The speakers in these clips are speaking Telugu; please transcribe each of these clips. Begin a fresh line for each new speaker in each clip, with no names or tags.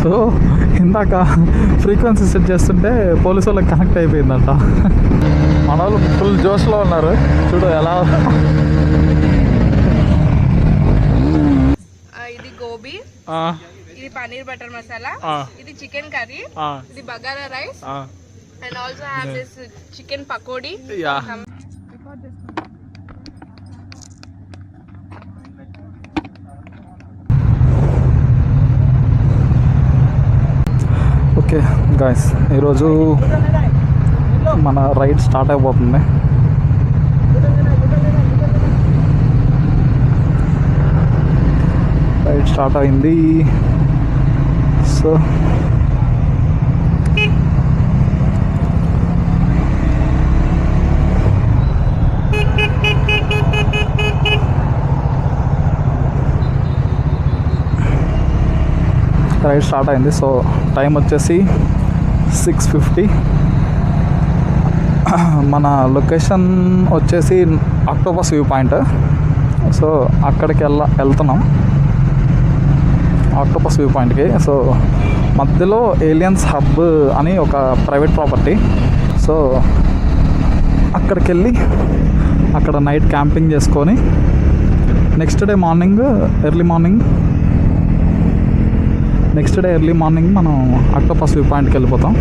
సో ఇందాక ఫ్రీక్వెన్సీ సెట్ చేస్తుంటే పోలీసు వాళ్ళకి కనెక్ట్ అయిపోయిందంట. మన వాళ్ళు ఫుల్ జోష్లో ఉన్నారు చూడు ఎలా.
ఇది గోబీ, ఇది పన్నీర్ బటర్ మసాలా, ఇది చికెన్ కర్రీ, ఇది bagara rice, and also have this chicken pakodi.
Okay guys, ఈరోజు మన రైడ్ స్టార్ట్ అయిపోతుంది. రైడ్ స్టార్ట్ అయింది. సో రైడ్ స్టార్ట్ అయింది. సో టైం వచ్చేసి 6:50. మన లొకేషన్ వచ్చేసి ఆక్టోపస్ వ్యూ పాయింట్. సో అక్కడికి వెళ్తున్నాం, ఆక్టోపస్ వ్యూ పాయింట్కి. సో మధ్యలో ఏలియన్స్ హబ్ అని ఒక ప్రైవేట్ ప్రాపర్టీ. సో అక్కడికి వెళ్ళి అక్కడ నైట్ క్యాంపింగ్ చేసుకొని నెక్స్ట్ డే ఎర్లీ మార్నింగ్ మనం ఆక్టోపస్ వ్యూ పాయింట్కి వెళ్ళిపోతాం.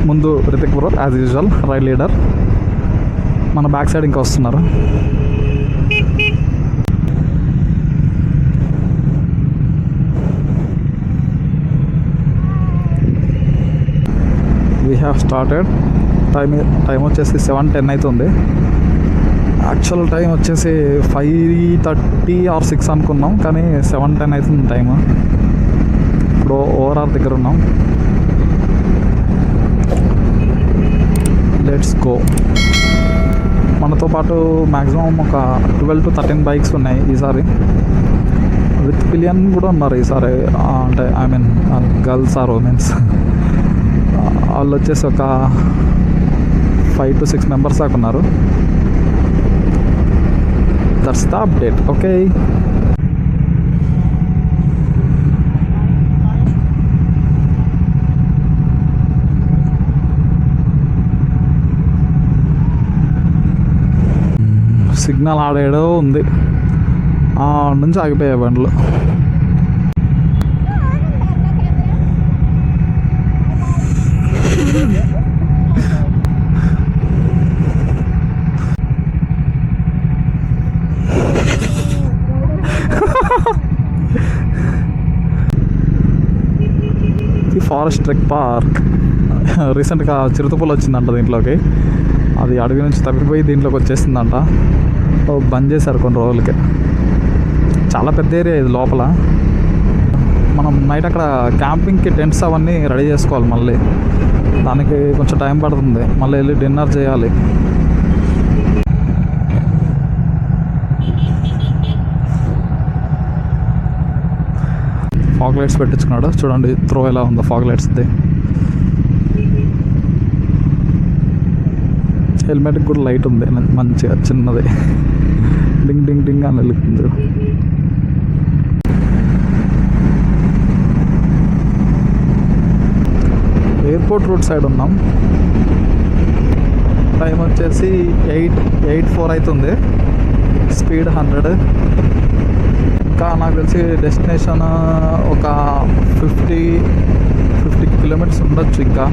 ముందు Rithik bro as usual ride leader, మన బ్యాక్ సైడ్ ఇంకా వస్తున్నారు. We have started. టైం వచ్చేసి 7:10 అవుతుంది. యాక్చువల్ టైం వచ్చేసి 5:30 or 6 అనుకున్నాం, కానీ 7:10 అవుతుంది టైము. ఇప్పుడు ఓవరాల్ దగ్గర ఉన్నాం. Let's go. మనతో పాటు మ్యాక్సిమం ఒక 12 to 13 బైక్స్ ఉన్నాయి ఈసారి. విత్ పిలియన్ కూడా ఉన్నారు ఈసారి. అంటే I mean girls or women's. వాళ్ళు వచ్చేసి ఒక 5 to 6 మెంబర్స్ దాకా ఉన్నారు. That's the update. Okay, signal ఆడేడో ఉంది, ఆ నుంచి ఆగిపోయాయి బండ్లు. ఇది ఫారెస్ట్ ట్రెక్ పార్క్. రీసెంట్గా చిరుతపులు వచ్చిందంట దీంట్లోకి. అది అడవి నుంచి తప్పిపోయి దీంట్లోకి వచ్చేసిందంట. బంద్ చేశారు కొన్ని రోజులకి. చాలా పెద్ద ఏరియా ఇది లోపల. మనం నైట్ అక్కడ క్యాంపింగ్కి టెంట్స్ అవన్నీ రెడీ చేసుకోవాలి. మళ్ళీ దానికి కొంచెం టైం పడుతుంది. మళ్ళీ వెళ్ళి డిన్నర్ చేయాలి. ఫాగ్ లైట్స్ పెట్టించుకున్నాడు చూడండి, త్రో ఎలా ఉందో ఫాగ్ లైట్స్ది. హెల్మెట్కి కూడా లైట్ ఉంది మంచిగా, చిన్నది, డింగ్ డింగ్ డింగ్ అని వెళ్తుంది. ఎయిర్పోర్ట్ రోడ్ సైడ్ ఉన్నాం. టైం వచ్చేసి 8:04 అవుతుంది. స్పీడ్ 100. ఇంకా నాకు తెలిసి డెస్టినేషన్ ఒక 50 కిలోమీటర్స్ ఉండొచ్చు. ఇంకా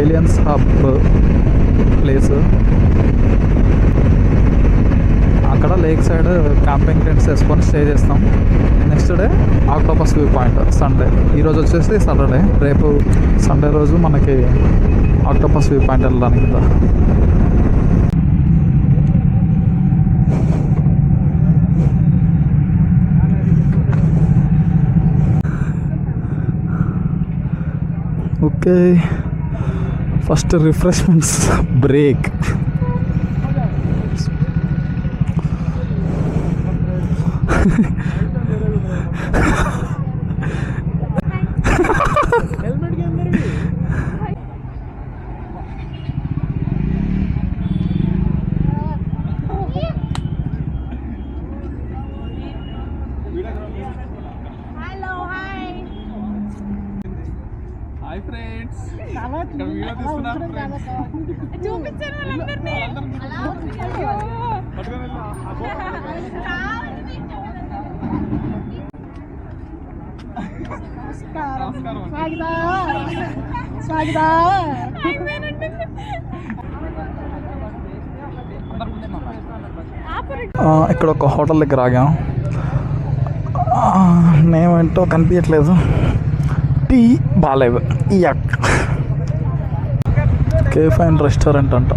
ఏలియన్స్ హబ్ ప్లేస్ అక్కడ లేక్ సైడ్ క్యాంపింగ్ టెంట్స్ వేసుకొని స్టే చేస్తాం. Next day octopus view point. Sunday, ఈరోజు వచ్చేసి సాటర్డే, రేపు సండే రోజు మనకి ఆక్టోపస్ వ్యూ పాయింట్ వెళ్ళడానికి. Okay, first refreshments break.
Hello, hi. చూపించాను వాళ్ళందరినీ.
ఇక్కడ ఒక హోటల్ దగ్గర ఆగాం. నేమేంటో కనిపించట్లేదు. టీ బాలేవు. కేఫ్ అండ్ రెస్టారెంట్ అంట.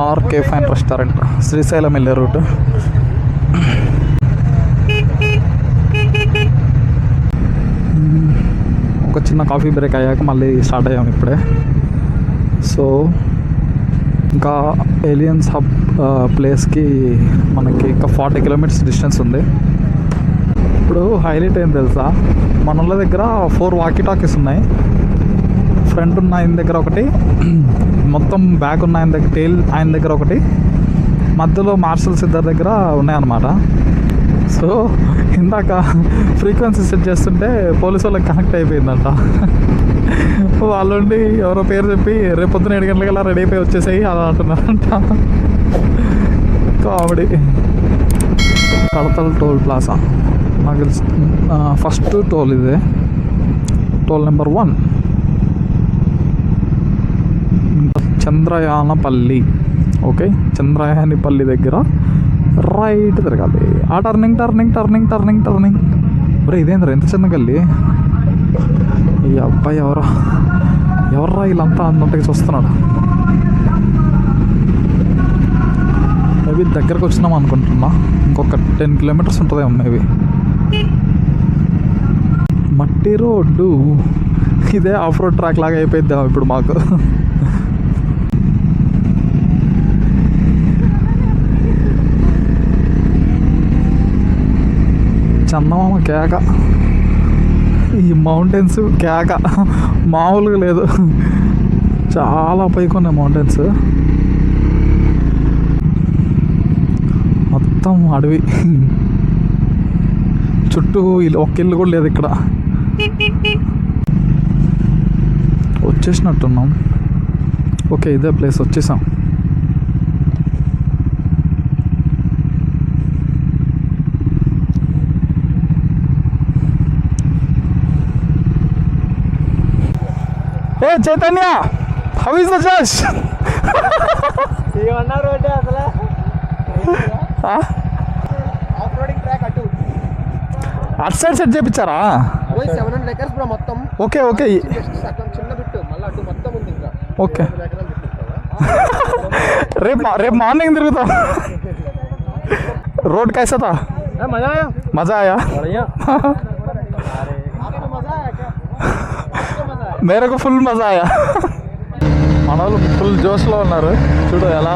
R cafe and restaurant, Srisailam వెళ్ళే రూట్. ఒక చిన్న కాఫీ బ్రేక్ అయ్యాక మళ్ళీ స్టార్ట్ అయ్యాము ఇప్పుడే. సో ఇంకా ఏలియన్స్ హబ్ ప్లేస్కి మనకి ఇంకా 40 కిలోమీటర్స్ డిస్టెన్స్ ఉంది. ఇప్పుడు హైలైట్ ఏం తెలుసా, మన వాళ్ళ దగ్గర 4 వాకీ టాకీస్ ఉన్నాయి. ఫ్రంట్ ఉన్న ఆయన దగ్గర ఒకటి, మొత్తం బ్యాక్ ఉన్న ఆయన దగ్గర, టైల్ ఆయన దగ్గర ఒకటి, మధ్యలో మార్షల్స్ ఇద్దరి దగ్గర ఉన్నాయన్నమాట. సో ఇందాక ఫ్రీక్వెన్సీ సెట్ చేస్తుంటే పోలీసు వాళ్ళకి కనెక్ట్ అయిపోయిందంట. వాళ్ళుండి ఎవరో పేరు చెప్పి రేపు పొద్దున 7 గంటలకల్లా రెడీ అయిపోయి వచ్చేసాయి అలా అంటున్నారంట. కామెడీ. కడతల్ టోల్ ప్లాజా నాకు తెలిసి ఫస్ట్ టోల్ ఇదే, టోల్ నెంబర్ 1. చంద్రయానపల్లి. ఓకే, చంద్రయానిపల్లి దగ్గర రైట్ తిరగాలి. ఆ turning turning turning turning turning. మరి ఇదేంద్ర ఎంత చిన్న గల్లి. ఈ అబ్బాయి ఎవర్రా వీళ్ళంతా అన్నట్టుగా చూస్తున్నాడు. మేబీ దగ్గరకు వచ్చినాం అనుకుంటున్నా. ఇంకొక 10 కిలోమీటర్స్ ఉంటుందేమో మేబీ. మట్టి రోడ్డు. ఇదే ఆఫ్ రోడ్ ట్రాక్ లాగా అయిపోయిద్దాం ఇప్పుడు మాకు. చందమామ కేక. ఈ మౌంటైన్స్ కేక మామూలుగా లేదు. చాలా పైకి ఉన్నాయి మౌంటైన్స్. మొత్తం అడవి. చుట్టూ ఒక్క ఇల్లు కూడా లేదు ఇక్కడ. వచ్చేసినట్టున్నాం. ఓకే, ఇదే ప్లేస్, వచ్చేసాం. ఏ Chaitanya, how is the judge? అటు సైడ్ సెట్ చేయించారా? Okay okay okay. రేపు మార్నింగ్ తిరుగుతాం. రోడ్ कैसा था? मजा आया? मेरे को फुल मजा आया. మన వాళ్ళు ఫుల్ జోష్లో ఉన్నారు. చూడు ఎలా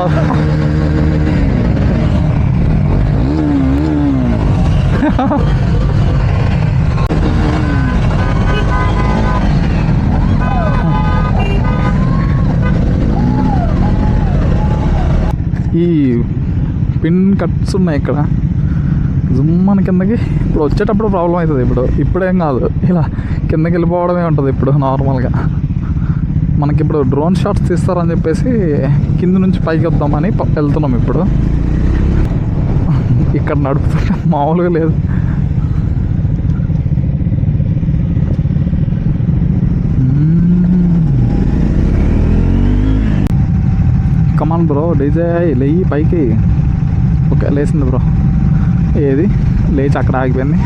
ఈ పిన్ కట్స్ ఉన్నాయి ఇక్కడ. జుమ్మని కిందకి. ఇప్పుడు వచ్చేటప్పుడు ప్రాబ్లం అవుతుంది. ఇప్పుడేం కాదు, ఇలా కిందకి వెళ్ళిపోవడమే ఉంటుంది ఇప్పుడు నార్మల్గా. మనకిప్పుడు డ్రోన్ షాట్స్ తీస్తారని చెప్పేసి కింద నుంచి పైకి వద్దామని వెళ్తున్నాం. ఇప్పుడు ఇక్కడ నడుపుతుంటే మామూలుగా లేదు. కమాన్ బ్రో, డీజే లేయి పైకి. ఓకే, లేచింది బ్రో. ఏది లేచి అక్కడ ఆగిపోయింది.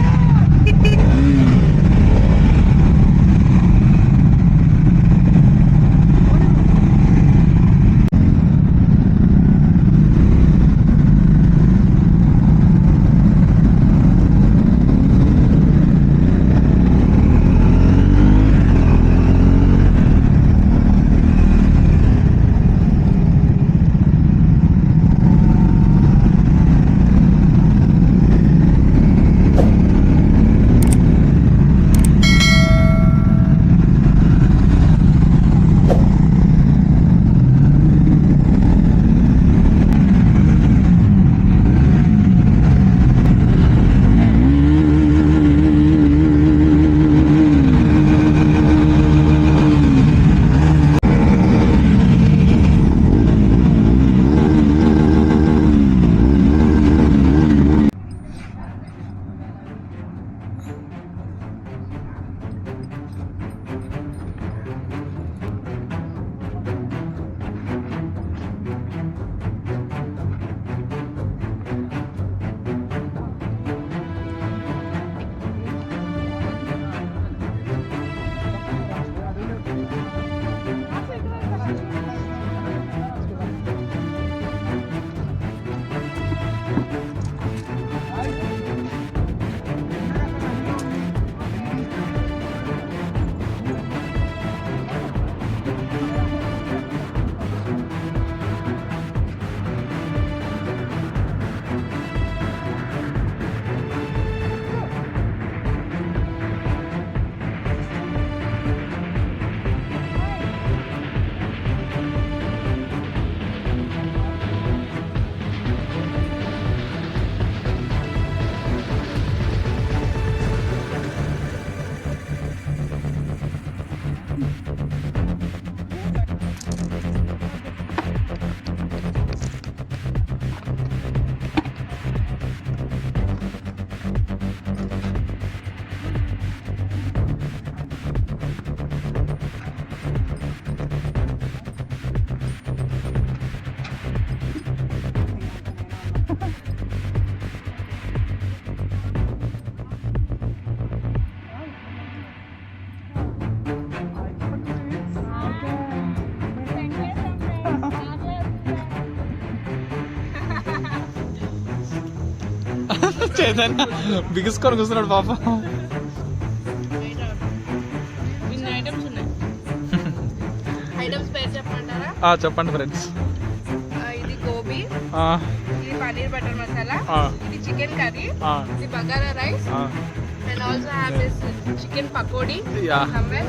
బిగుసుకొని కూర్చున్నాడు పాప.
ఇన్ని ఐటమ్స్ ఉన్నాయి. ఐటమ్స్ పేరు చెప్పమంటారా?
చెప్పండి ఫ్రెండ్స్.
ఇది గోబీ, ఇది పన్నీర్ బటర్ మసాలా, ఇది చికెన్ కర్రీ, ఇది bagara rice, and also have this chicken pakodi.
Yeah.
Somewhere.